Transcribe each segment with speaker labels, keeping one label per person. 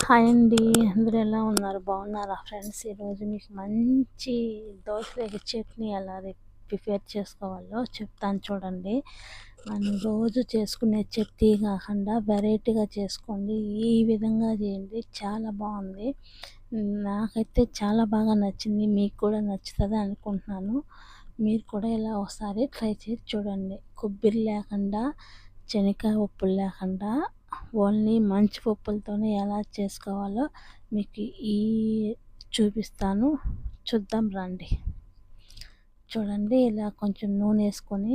Speaker 1: Hi అండి. అందరూ ఎలా ఉన్నారు? బాగున్నారా ఫ్రెండ్స్? ఈరోజు మీకు మంచి దోసలోకి చట్నీ ఎలా ప్రిపేర్ చేసుకోవాలో చెప్తాను చూడండి. మనం రోజు చేసుకునే చట్నీ కాకుండా వెరైటీగా చేసుకోండి. ఈ విధంగా చేయండి, చాలా బాగుంది. నాకైతే చాలా బాగా నచ్చింది. మీకు కూడా నచ్చుతుంది అనుకుంటున్నాను. మీరు కూడా ఇలా ఒకసారి ట్రై చేసి చూడండి. కొబ్బరి లేకుండా, శనగకాయ పప్పులు లేకుండా ఓన్లీ మంచి పప్పులతోనే ఎలా చేసుకోవాలో మీకు చూపిస్తాను. చూద్దాం రండి. చూడండి, ఇలా కొంచెం నూనె వేసుకొని,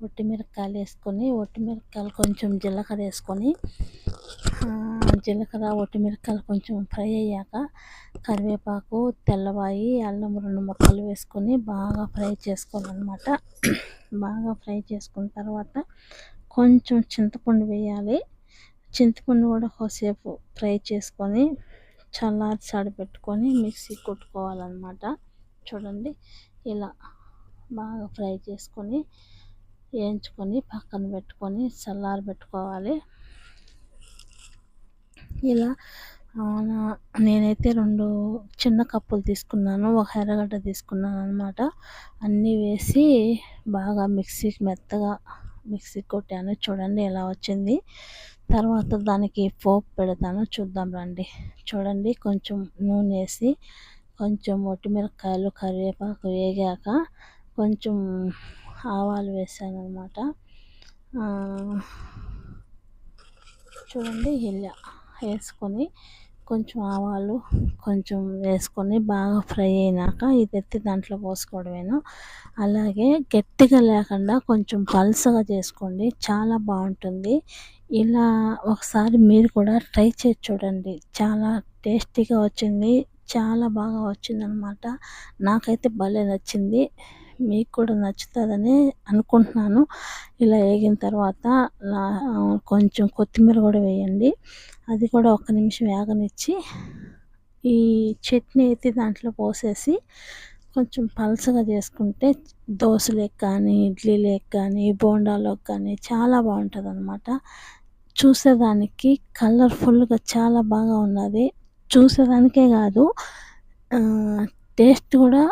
Speaker 1: ఒట్టిమిరపకాయలు వేసుకొని, ఒట్టిమిరపకాయలు కొంచెం జీలకర్ర వేసుకొని, జీలకర్ర ఒట్టిమిరపకాయలు కొంచెం ఫ్రై అయ్యాక కరివేపాకు, తెల్లవాయి, అల్లం 2 ముక్కలు వేసుకొని బాగా ఫ్రై చేసుకోవాలన్నమాట. బాగా ఫ్రై చేసుకున్న తర్వాత కొంచెం చింతపండు వేయాలి. చింతపండు కూడా కొద్దిసేపు ఫ్రై చేసుకొని చల్లారి పెట్టుకొని మిక్సీ కొట్టుకోవాలన్నమాట. చూడండి, ఇలా బాగా ఫ్రై చేసుకొని వేయించుకొని పక్కన పెట్టుకొని చల్లారి పెట్టుకోవాలి. ఇలా నేనైతే 2 చిన్న కప్పులు తీసుకున్నాను, ఒక ఎర్రగడ్డ తీసుకున్నాను అన్నమాట. అన్నీ వేసి బాగా మెత్తగా మిక్సీ కొట్టాను. చూడండి ఎలా వచ్చింది. తర్వాత దానికి పోపు పెడతాను, చూద్దాం రండి. చూడండి, కొంచెం నూనె వేసి, కొంచెం ఒట్టిమిరపకాయలు, కరివేపాకు వేగాక కొంచెం ఆవాలు వేసాను అన్నమాట. చూడండి, ఇలా వేసుకొని కొంచెం ఆవాలు కొంచెం వేసుకొని బాగా ఫ్రై అయినాక ఇది ఎత్తి దాంట్లో పోసుకోవడమేను. అలాగే గట్టిగా లేకుండా కొంచెం పల్సగా చేసుకోండి, చాలా బాగుంటుంది. ఇలా ఒకసారి మీరు కూడా ట్రై చేసి చూడండి. చాలా టేస్టీగా వచ్చింది, చాలా బాగా వచ్చిందనమాట. నాకైతే భలే నచ్చింది. మీకు కూడా నచ్చుతుందని అనుకుంటున్నాను. ఇలా వేగిన తర్వాత కొంచెం కొత్తిమీర కూడా వేయండి. అది కూడా 1 నిమిషం వేగనిచ్చి ఈ చట్నీ అయితే దాంట్లో పోసేసి కొంచెం పలసగా చేసుకుంటే దోశలకు కానీ, ఇడ్లీలకు కానీ, బోండాలకు కానీ చాలా బాగుంటుంది అన్నమాట. చూసేదానికి కలర్ఫుల్గా చాలా బాగా ఉన్నది. చూసేదానికే కాదు, టేస్ట్ కూడా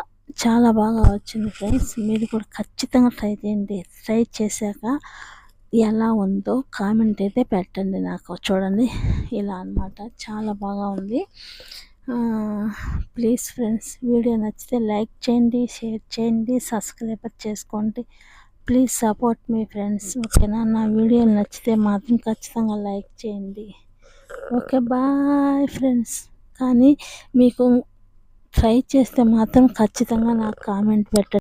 Speaker 1: చాలా బాగా వచ్చింది ఫ్రెండ్స్. మీరు కూడా ఖచ్చితంగా ట్రై చేయండి. ట్రై చేశాక ఎలా ఉందో కామెంట్ అయితే పెట్టండి నాకు. చూడండి, ఇలా అన్నమాట, చాలా బాగా ఉంది. ప్లీజ్ ఫ్రెండ్స్, వీడియో నచ్చితే లైక్ చేయండి, షేర్ చేయండి, సబ్స్క్రైబ్ చేసుకోండి. ప్లీజ్ సపోర్ట్ మీ ఫ్రెండ్స్, ఓకేనా? నా వీడియోలు నచ్చితే మాత్రం ఖచ్చితంగా లైక్ చేయండి. Okay, bye friends. కానీ మీకు ట్రై చేస్తే మాత్రం ఖచ్చితంగా నాకు కామెంట్ పెట్టండి.